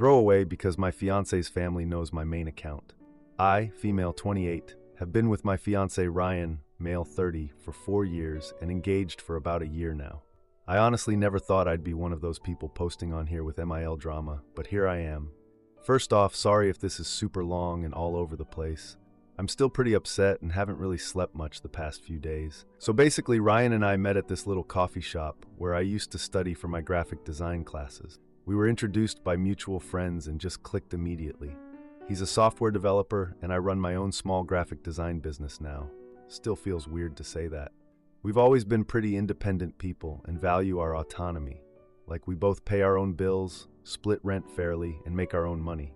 Throwaway because my fiance's family knows my main account. I, female 28, have been with my fiance Ryan, male 30, for 4 years and engaged for about a year now. I honestly never thought I'd be one of those people posting on here with MIL drama, but here I am. First off, sorry if this is super long and all over the place. I'm still pretty upset and haven't really slept much the past few days. So basically, Ryan and I met at this little coffee shop where I used to study for my graphic design classes. We were introduced by mutual friends and just clicked immediately. He's a software developer and I run my own small graphic design business now. Still feels weird to say that. We've always been pretty independent people and value our autonomy. Like we both pay our own bills, split rent fairly, and make our own money.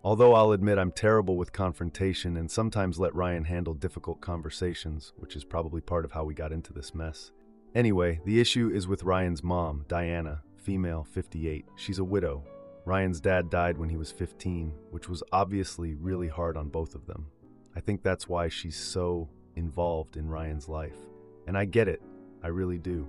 Although I'll admit I'm terrible with confrontation and sometimes let Ryan handle difficult conversations, which is probably part of how we got into this mess. Anyway, the issue is with Ryan's mom, Diana, female 58. She's a widow. Ryan's dad died when he was 15, which was obviously really hard on both of them. I think that's why she's so involved in Ryan's life. And I get it, I really do.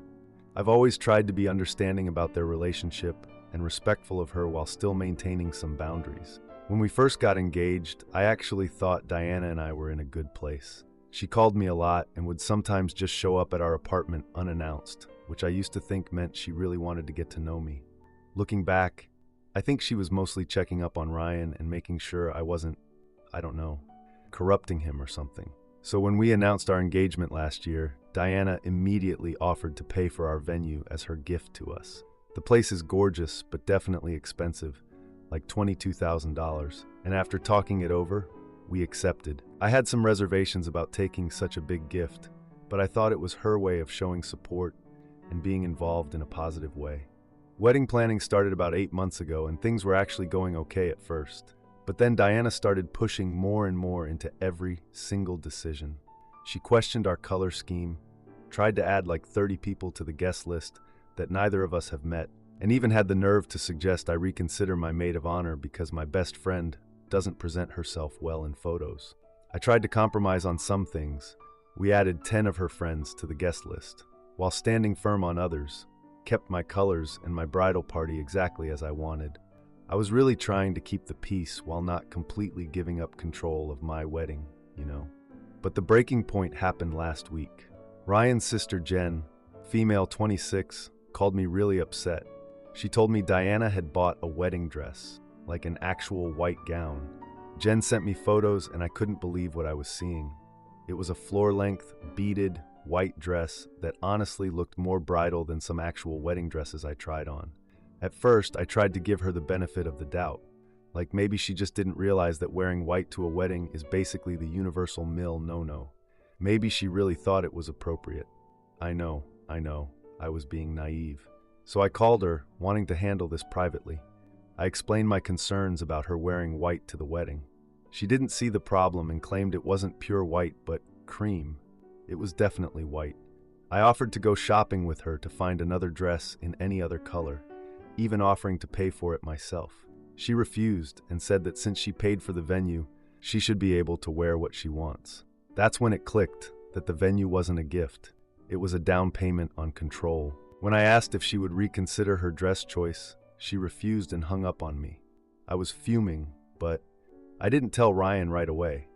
I've always tried to be understanding about their relationship and respectful of her while still maintaining some boundaries. When we first got engaged, I actually thought Diana and I were in a good place. She called me a lot and would sometimes just show up at our apartment unannounced, which I used to think meant she really wanted to get to know me. Looking back, I think she was mostly checking up on Ryan and making sure I wasn't, corrupting him or something. So when we announced our engagement last year, Diana immediately offered to pay for our venue as her gift to us. The place is gorgeous, but definitely expensive, like $22,000, and after talking it over, we accepted. I had some reservations about taking such a big gift, but I thought it was her way of showing support and being involved in a positive way. Wedding planning started about 8 months ago, and things were actually going okay at first. But then Diana started pushing more and more into every single decision. She questioned our color scheme, tried to add like 30 people to the guest list that neither of us have met, and even had the nerve to suggest I reconsider my maid of honor because my best friend doesn't present herself well in photos. I tried to compromise on some things. We added 10 of her friends to the guest list, while standing firm on others, kept my colors and my bridal party exactly as I wanted. I was really trying to keep the peace while not completely giving up control of my wedding, But the breaking point happened last week. Ryan's sister Jen, female 26, called me really upset. She told me Diana had bought a wedding dress, like an actual white gown. Jen sent me photos and I couldn't believe what I was seeing. It was a floor-length, beaded, white dress that honestly looked more bridal than some actual wedding dresses I tried on. At first, I tried to give her the benefit of the doubt. Like maybe she just didn't realize that wearing white to a wedding is basically the universal mill no-no. Maybe she really thought it was appropriate. I know, I was being naive. So I called her, wanting to handle this privately. I explained my concerns about her wearing white to the wedding. She didn't see the problem and claimed it wasn't pure white, but cream. It was definitely white. I offered to go shopping with her to find another dress in any other color, even offering to pay for it myself. She refused and said that since she paid for the venue, she should be able to wear what she wants. That's when it clicked that the venue wasn't a gift. It was a down payment on control. When I asked if she would reconsider her dress choice, she refused and hung up on me. I was fuming, but I didn't tell Ryan right away.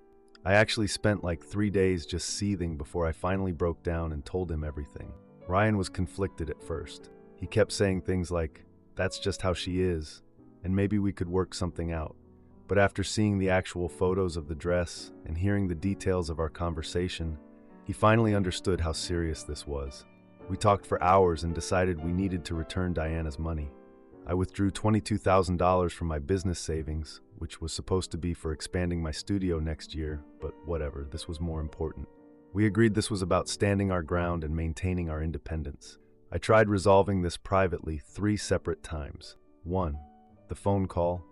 I actually spent like 3 days just seething before I finally broke down and told him everything. Ryan was conflicted at first. He kept saying things like, "That's just how she is, and maybe we could work something out." But after seeing the actual photos of the dress and hearing the details of our conversation, he finally understood how serious this was. We talked for hours and decided we needed to return Diana's money. I withdrew $22,000 from my business savings, which was supposed to be for expanding my studio next year, but whatever, this was more important. We agreed this was about standing our ground and maintaining our independence. I tried resolving this privately 3 separate times. 1, the phone call.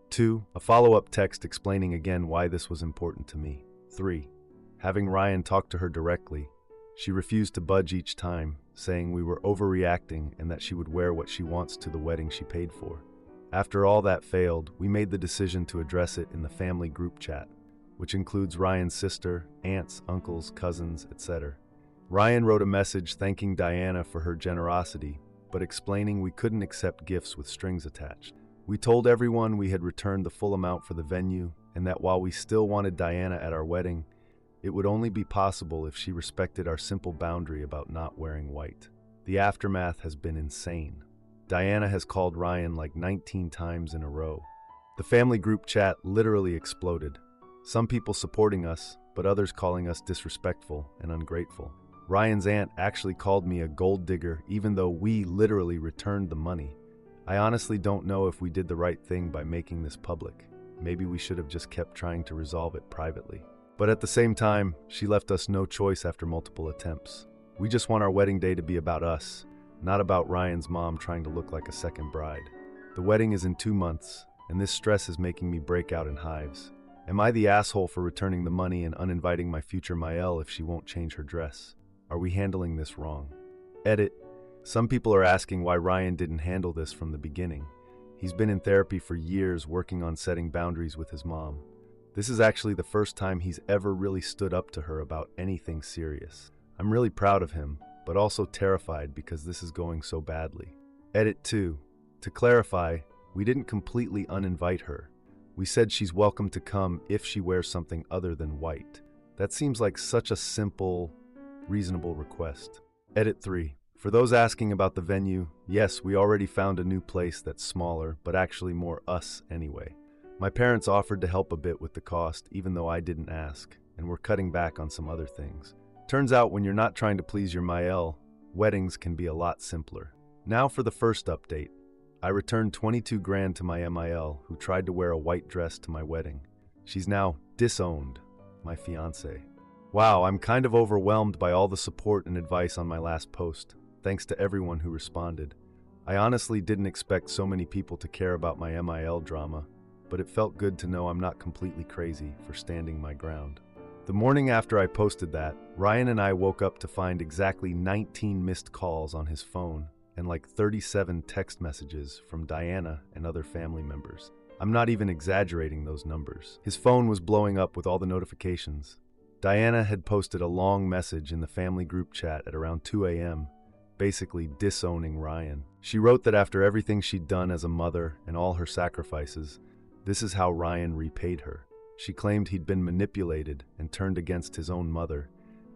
2, a follow-up text explaining again why this was important to me. 3, having Ryan talk to her directly. She refused to budge each time, saying we were overreacting and that she would wear what she wants to the wedding she paid for. After all that failed, we made the decision to address it in the family group chat, which includes Ryan's sister, aunts, uncles, cousins, etc. Ryan wrote a message thanking Diana for her generosity, but explaining we couldn't accept gifts with strings attached. We told everyone we had returned the full amount for the venue and that while we still wanted Diana at our wedding, it would only be possible if she respected our simple boundary about not wearing white. The aftermath has been insane. Diana has called Ryan like 19 times in a row. The family group chat literally exploded. Some people supporting us, but others calling us disrespectful and ungrateful. Ryan's aunt actually called me a gold digger even though we literally returned the money. I honestly don't know if we did the right thing by making this public. Maybe we should have just kept trying to resolve it privately. But at the same time, she left us no choice after multiple attempts. We just want our wedding day to be about us, not about Ryan's mom trying to look like a second bride. The wedding is in 2 months, and this stress is making me break out in hives. Am I the asshole for returning the money and uninviting my future Mael if she won't change her dress? Are we handling this wrong? Edit. Some people are asking why Ryan didn't handle this from the beginning. He's been in therapy for years working on setting boundaries with his mom. This is actually the first time he's ever really stood up to her about anything serious. I'm really proud of him, but also terrified because this is going so badly. Edit 2. To clarify, we didn't completely uninvite her. We said she's welcome to come if she wears something other than white. That seems like such a simple, reasonable request. Edit 3. For those asking about the venue, yes, we already found a new place that's smaller, but actually more us anyway. My parents offered to help a bit with the cost, even though I didn't ask, and we're cutting back on some other things. Turns out when you're not trying to please your Mael, weddings can be a lot simpler. Now for the first update. I returned 22 grand to my MIL, who tried to wear a white dress to my wedding. She's now disowned, my fiance. Wow, I'm kind of overwhelmed by all the support and advice on my last post. Thanks to everyone who responded. I honestly didn't expect so many people to care about my MIL drama, but it felt good to know I'm not completely crazy for standing my ground. The morning after I posted that, Ryan and I woke up to find exactly 19 missed calls on his phone and like 37 text messages from Diana and other family members. I'm not even exaggerating those numbers. His phone was blowing up with all the notifications. Diana had posted a long message in the family group chat at around 2 a.m., basically disowning Ryan. She wrote that after everything she'd done as a mother and all her sacrifices, this is how Ryan repaid her. She claimed he'd been manipulated and turned against his own mother,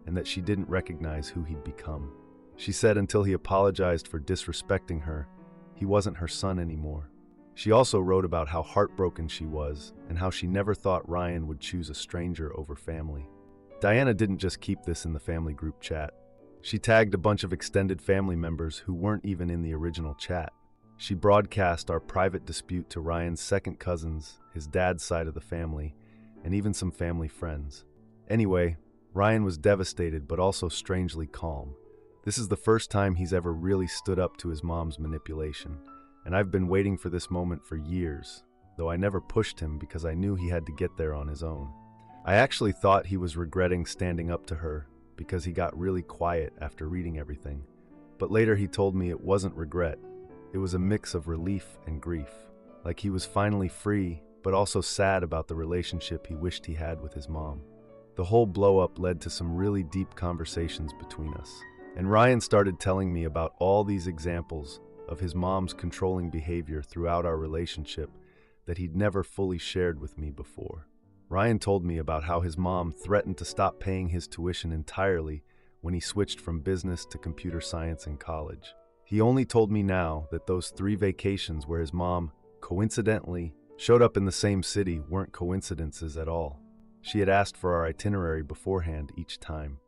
and that she didn't recognize who he'd become. She said until he apologized for disrespecting her, he wasn't her son anymore. She also wrote about how heartbroken she was and how she never thought Ryan would choose a stranger over family. Diana didn't just keep this in the family group chat. She tagged a bunch of extended family members who weren't even in the original chat. She broadcast our private dispute to Ryan's second cousins, his dad's side of the family, and even some family friends. Anyway, Ryan was devastated but also strangely calm. This is the first time he's ever really stood up to his mom's manipulation, and I've been waiting for this moment for years, though I never pushed him because I knew he had to get there on his own. I actually thought he was regretting standing up to her because he got really quiet after reading everything, but later he told me it wasn't regret. It was a mix of relief and grief, like he was finally free, but also sad about the relationship he wished he had with his mom. The whole blow-up led to some really deep conversations between us, and Ryan started telling me about all these examples of his mom's controlling behavior throughout our relationship that he'd never fully shared with me before. Ryan told me about how his mom threatened to stop paying his tuition entirely when he switched from business to computer science in college. He only told me now that those 3 vacations where his mom, coincidentally, showed up in the same city weren't coincidences at all. She had asked for our itinerary beforehand each time.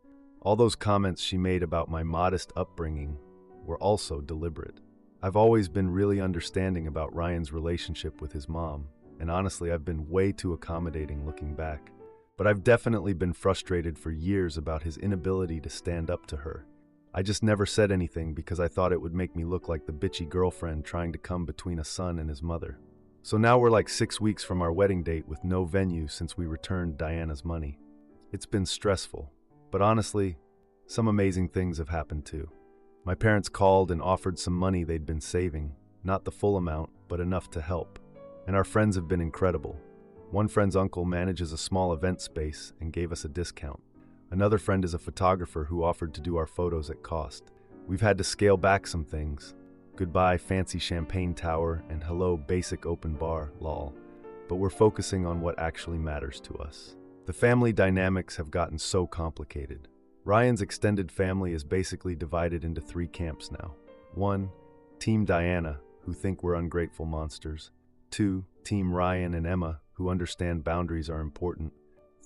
All those comments she made about my modest upbringing were also deliberate. I've always been really understanding about Ryan's relationship with his mom, and honestly, I've been way too accommodating looking back. But I've definitely been frustrated for years about his inability to stand up to her. I just never said anything because I thought it would make me look like the bitchy girlfriend trying to come between a son and his mother. So now we're like 6 weeks from our wedding date with no venue since we returned Diana's money. It's been stressful, but honestly, some amazing things have happened too. My parents called and offered some money they'd been saving, not the full amount, but enough to help. And our friends have been incredible. One friend's uncle manages a small event space and gave us a discount. Another friend is a photographer who offered to do our photos at cost. We've had to scale back some things, goodbye fancy champagne tower, and hello basic open bar, lol. But we're focusing on what actually matters to us. The family dynamics have gotten so complicated. Ryan's extended family is basically divided into 3 camps now. 1, Team Diana, who think we're ungrateful monsters. 2, Team Ryan and Emma, who understand boundaries are important.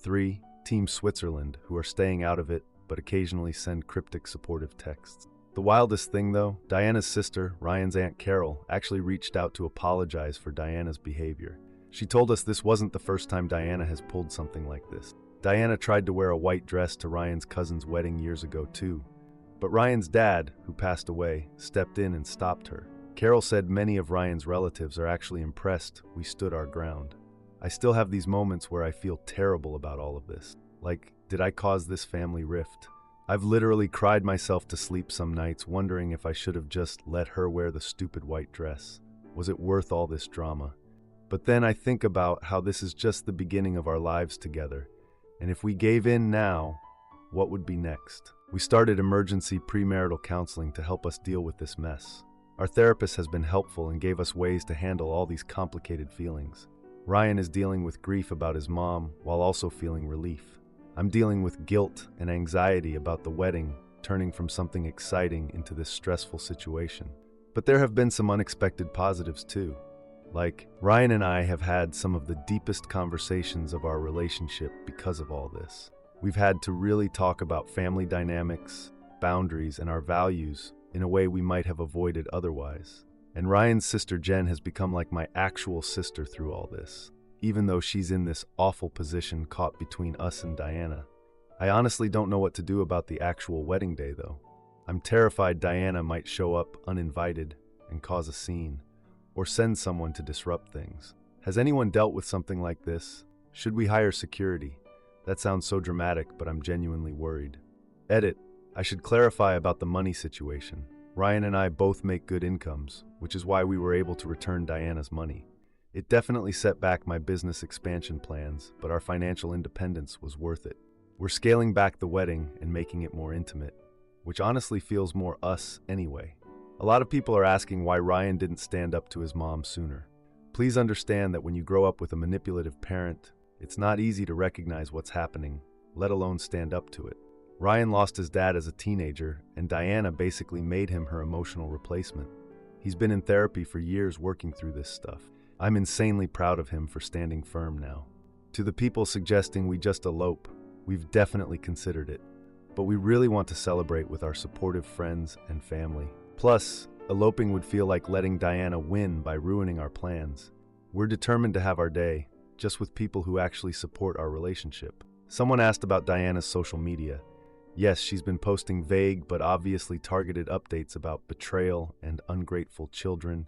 3, Team Switzerland, who are staying out of it, but occasionally send cryptic supportive texts. The wildest thing though, Diana's sister, Ryan's Aunt Carol, actually reached out to apologize for Diana's behavior. She told us this wasn't the first time Diana has pulled something like this. Diana tried to wear a white dress to Ryan's cousin's wedding years ago too. But Ryan's dad, who passed away, stepped in and stopped her. Carol said many of Ryan's relatives are actually impressed we stood our ground. I still have these moments where I feel terrible about all of this. Like, did I cause this family rift? I've literally cried myself to sleep some nights wondering if I should have just let her wear the stupid white dress. Was it worth all this drama? But then I think about how this is just the beginning of our lives together. And if we gave in now, what would be next? We started emergency premarital counseling to help us deal with this mess. Our therapist has been helpful and gave us ways to handle all these complicated feelings. Ryan is dealing with grief about his mom while also feeling relief. I'm dealing with guilt and anxiety about the wedding turning from something exciting into this stressful situation. But there have been some unexpected positives too. Like, Ryan and I have had some of the deepest conversations of our relationship because of all this. We've had to really talk about family dynamics, boundaries, and our values in a way we might have avoided otherwise. And Ryan's sister Jen has become like my actual sister through all this, even though she's in this awful position caught between us and Diana. I honestly don't know what to do about the actual wedding day though. I'm terrified Diana might show up uninvited and cause a scene, or send someone to disrupt things. Has anyone dealt with something like this? Should we hire security? That sounds so dramatic, but I'm genuinely worried. Edit. I should clarify about the money situation. Ryan and I both make good incomes, which is why we were able to return Diana's money. It definitely set back my business expansion plans, but our financial independence was worth it. We're scaling back the wedding and making it more intimate, which honestly feels more us anyway. A lot of people are asking why Ryan didn't stand up to his mom sooner. Please understand that when you grow up with a manipulative parent, it's not easy to recognize what's happening, let alone stand up to it. Ryan lost his dad as a teenager, and Diana basically made him her emotional replacement. He's been in therapy for years working through this stuff. I'm insanely proud of him for standing firm now. To the people suggesting we just elope, we've definitely considered it, but we really want to celebrate with our supportive friends and family. Plus, eloping would feel like letting Diana win by ruining our plans. We're determined to have our day, just with people who actually support our relationship. Someone asked about Diana's social media. Yes, she's been posting vague but obviously targeted updates about betrayal and ungrateful children,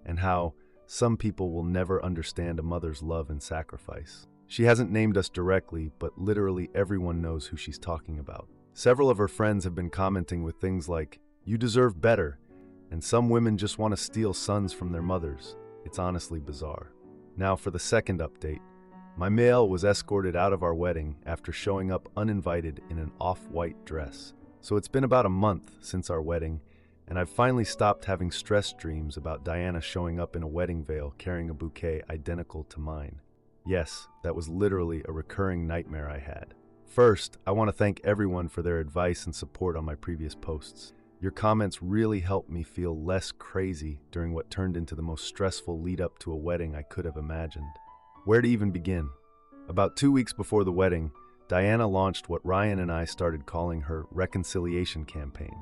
and how some people will never understand a mother's love and sacrifice. She hasn't named us directly, but literally everyone knows who she's talking about. Several of her friends have been commenting with things like, "You deserve better," and some women just want to steal sons from their mothers. It's honestly bizarre. Now for the second update. My male was escorted out of our wedding after showing up uninvited in an off-white dress. So it's been about a month since our wedding, and I've finally stopped having stress dreams about Diana showing up in a wedding veil carrying a bouquet identical to mine. Yes, that was literally a recurring nightmare I had. First, I want to thank everyone for their advice and support on my previous posts. Your comments really helped me feel less crazy during what turned into the most stressful lead-up to a wedding I could have imagined. Where to even begin? About 2 weeks before the wedding, Diana launched what Ryan and I started calling her reconciliation campaign.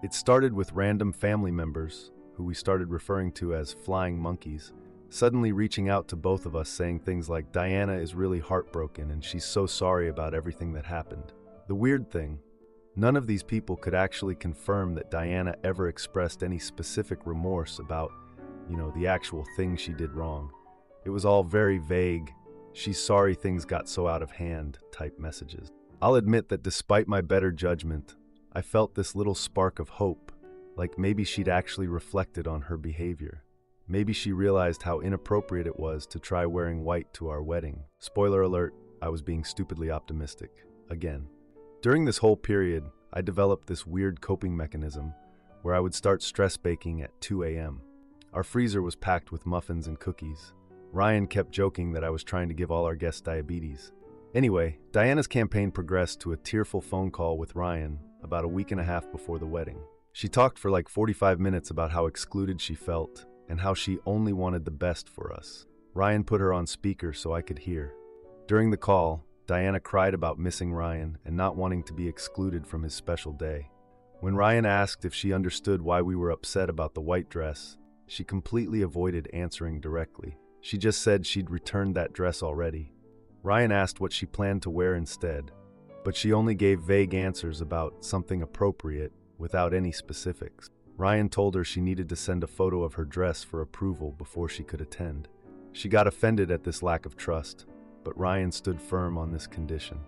It started with random family members, who we started referring to as flying monkeys, suddenly reaching out to both of us saying things like, "Diana is really heartbroken and she's so sorry about everything that happened." The weird thing, none of these people could actually confirm that Diana ever expressed any specific remorse about, the actual thing she did wrong. It was all very vague, "she's sorry things got so out of hand" type messages. I'll admit that despite my better judgment, I felt this little spark of hope, like maybe she'd actually reflected on her behavior. Maybe she realized how inappropriate it was to try wearing white to our wedding. Spoiler alert, I was being stupidly optimistic. Again. During this whole period, I developed this weird coping mechanism where I would start stress baking at 2 a.m. Our freezer was packed with muffins and cookies. Ryan kept joking that I was trying to give all our guests diabetes. Anyway, Diana's campaign progressed to a tearful phone call with Ryan about a week and a half before the wedding. She talked for like 45 minutes about how excluded she felt and how she only wanted the best for us. Ryan put her on speaker so I could hear. During the call, Diana cried about missing Ryan and not wanting to be excluded from his special day. When Ryan asked if she understood why we were upset about the white dress, she completely avoided answering directly. She just said she'd returned that dress already. Ryan asked what she planned to wear instead, but she only gave vague answers about something appropriate without any specifics. Ryan told her she needed to send a photo of her dress for approval before she could attend. She got offended at this lack of trust, but Ryan stood firm on this condition.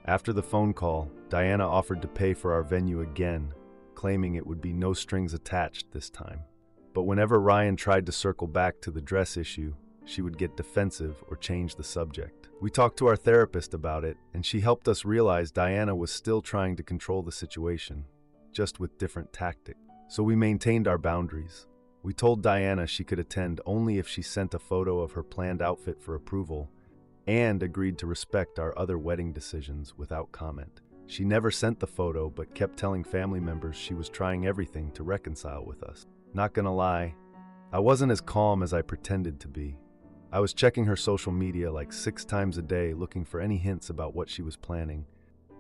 After the phone call, Diana offered to pay for our venue again, claiming it would be no strings attached this time. But whenever Ryan tried to circle back to the dress issue, she would get defensive or change the subject. We talked to our therapist about it, and she helped us realize Diana was still trying to control the situation, just with different tactics. So we maintained our boundaries. We told Diana she could attend only if she sent a photo of her planned outfit for approval, and agreed to respect our other wedding decisions without comment. She never sent the photo, but kept telling family members she was trying everything to reconcile with us. Not gonna lie, I wasn't as calm as I pretended to be. I was checking her social media like 6 times a day looking for any hints about what she was planning.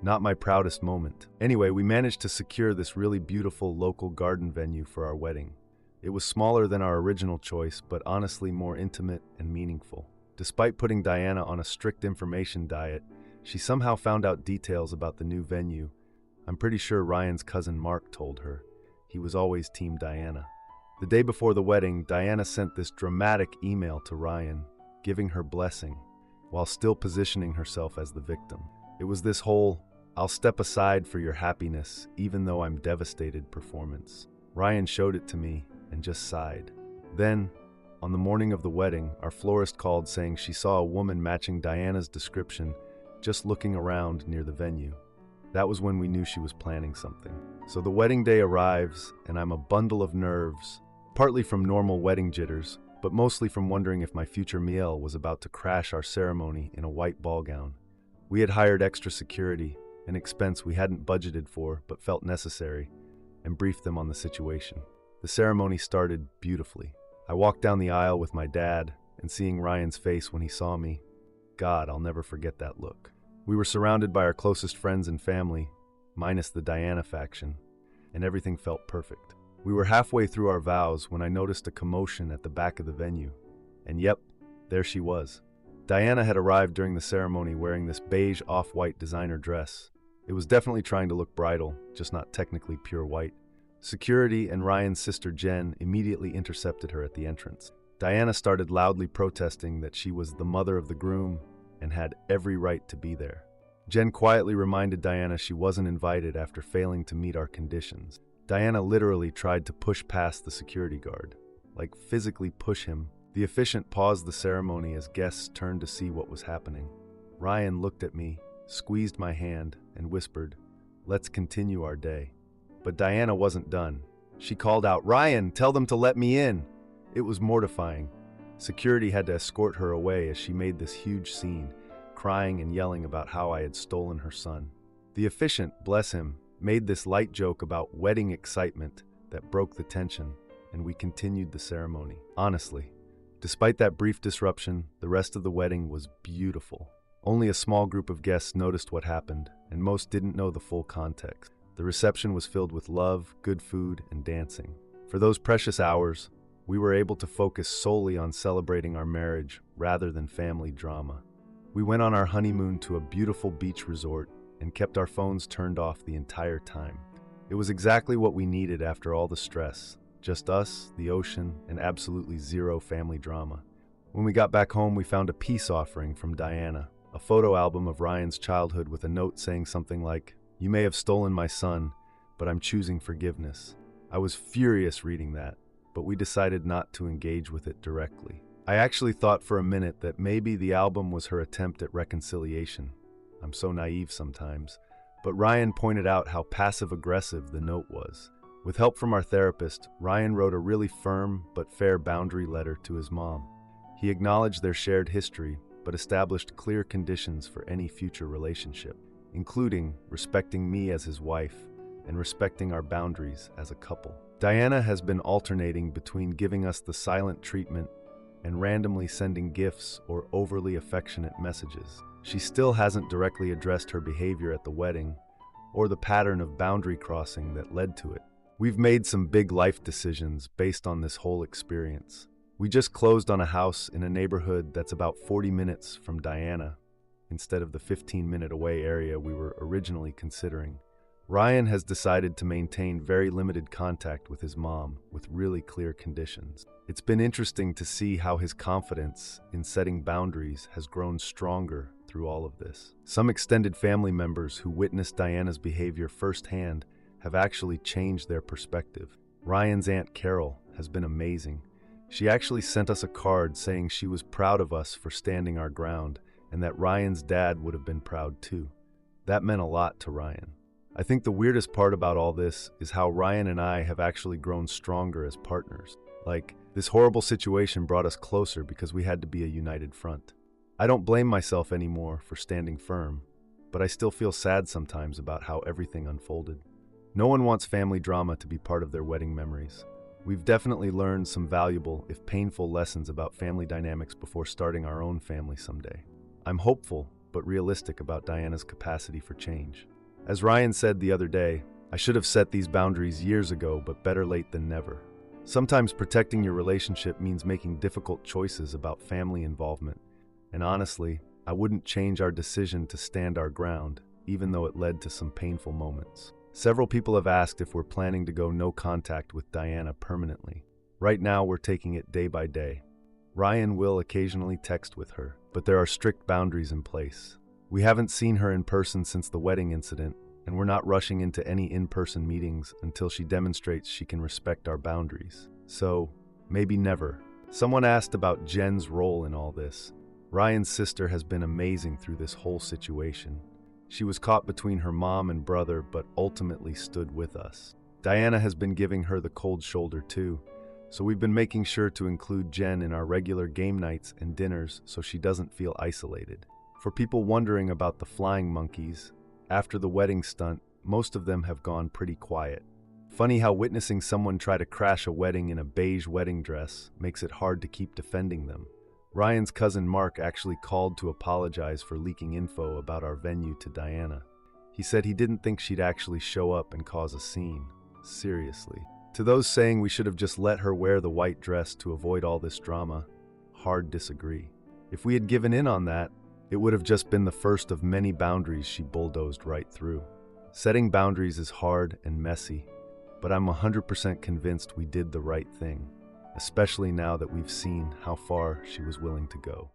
Not my proudest moment. Anyway, we managed to secure this really beautiful local garden venue for our wedding. It was smaller than our original choice, but honestly more intimate and meaningful. Despite putting Diana on a strict information diet, she somehow found out details about the new venue. I'm pretty sure Ryan's cousin Mark told her. He was always Team Diana. The day before the wedding, Diana sent this dramatic email to Ryan, giving her blessing, while still positioning herself as the victim. It was this whole, "I'll step aside for your happiness, even though I'm devastated" performance. Ryan showed it to me and just sighed. Then, on the morning of the wedding, our florist called saying she saw a woman matching Diana's description just looking around near the venue. That was when we knew she was planning something. So the wedding day arrives, and I'm a bundle of nerves, partly from normal wedding jitters, but mostly from wondering if my future Miel was about to crash our ceremony in a white ball gown. We had hired extra security, an expense we hadn't budgeted for but felt necessary, and briefed them on the situation. The ceremony started beautifully. I walked down the aisle with my dad, and seeing Ryan's face when he saw me, God, I'll never forget that look. We were surrounded by our closest friends and family, minus the Diana faction, and everything felt perfect. We were halfway through our vows when I noticed a commotion at the back of the venue. And yep, there she was. Diana had arrived during the ceremony wearing this beige off-white designer dress. It was definitely trying to look bridal, just not technically pure white. Security and Ryan's sister Jen immediately intercepted her at the entrance. Diana started loudly protesting that she was the mother of the groom and had every right to be there. Jen quietly reminded Diana she wasn't invited after failing to meet our conditions. Diana literally tried to push past the security guard, like physically push him. The officiant paused the ceremony as guests turned to see what was happening. Ryan looked at me, squeezed my hand, and whispered, "Let's continue our day." But Diana wasn't done. She called out, "Ryan, tell them to let me in." It was mortifying. Security had to escort her away as she made this huge scene, crying and yelling about how I had stolen her son. The officiant, bless him, made this light joke about wedding excitement that broke the tension, and we continued the ceremony. Honestly, despite that brief disruption, the rest of the wedding was beautiful. Only a small group of guests noticed what happened, and most didn't know the full context. The reception was filled with love, good food, and dancing. For those precious hours, we were able to focus solely on celebrating our marriage rather than family drama. We went on our honeymoon to a beautiful beach resort and kept our phones turned off the entire time. It was exactly what we needed after all the stress. Just us, the ocean, and absolutely zero family drama. When we got back home, we found a peace offering from Diana, a photo album of Ryan's childhood with a note saying something like, "You may have stolen my son, but I'm choosing forgiveness." I was furious reading that, but we decided not to engage with it directly. I actually thought for a minute that maybe the album was her attempt at reconciliation. I'm so naive sometimes. But Ryan pointed out how passive-aggressive the note was. With help from our therapist, Ryan wrote a really firm but fair boundary letter to his mom. He acknowledged their shared history, but established clear conditions for any future relationship, including respecting me as his wife and respecting our boundaries as a couple. Diana has been alternating between giving us the silent treatment and randomly sending gifts or overly affectionate messages. She still hasn't directly addressed her behavior at the wedding or the pattern of boundary crossing that led to it. We've made some big life decisions based on this whole experience. We just closed on a house in a neighborhood that's about 40 minutes from Diana, instead of the 15-minute away area we were originally considering. Ryan has decided to maintain very limited contact with his mom with really clear conditions. It's been interesting to see how his confidence in setting boundaries has grown stronger through all of this. Some extended family members who witnessed Diana's behavior firsthand have actually changed their perspective. Ryan's Aunt Carol has been amazing. She actually sent us a card saying she was proud of us for standing our ground and that Ryan's dad would have been proud too. That meant a lot to Ryan. I think the weirdest part about all this is how Ryan and I have actually grown stronger as partners. Like, this horrible situation brought us closer because we had to be a united front. I don't blame myself anymore for standing firm, but I still feel sad sometimes about how everything unfolded. No one wants family drama to be part of their wedding memories. We've definitely learned some valuable, if painful, lessons about family dynamics before starting our own family someday. I'm hopeful, but realistic about Diana's capacity for change. As Ryan said the other day, I should have set these boundaries years ago, but better late than never. Sometimes protecting your relationship means making difficult choices about family involvement. And honestly, I wouldn't change our decision to stand our ground, even though it led to some painful moments. Several people have asked if we're planning to go no contact with Diana permanently. Right now, we're taking it day by day. Ryan will occasionally text with her, but there are strict boundaries in place. We haven't seen her in person since the wedding incident, and we're not rushing into any in-person meetings until she demonstrates she can respect our boundaries. So, maybe never. Someone asked about Jen's role in all this. Ryan's sister has been amazing through this whole situation. She was caught between her mom and brother, but ultimately stood with us. Diana has been giving her the cold shoulder too, so we've been making sure to include Jen in our regular game nights and dinners so she doesn't feel isolated. For people wondering about the flying monkeys, after the wedding stunt, most of them have gone pretty quiet. Funny how witnessing someone try to crash a wedding in a beige wedding dress makes it hard to keep defending them. Ryan's cousin Mark actually called to apologize for leaking info about our venue to Diana. He said he didn't think she'd actually show up and cause a scene. Seriously. To those saying we should have just let her wear the white dress to avoid all this drama, hard disagree. If we had given in on that, it would have just been the first of many boundaries she bulldozed right through. Setting boundaries is hard and messy, but I'm 100% convinced we did the right thing, especially now that we've seen how far she was willing to go.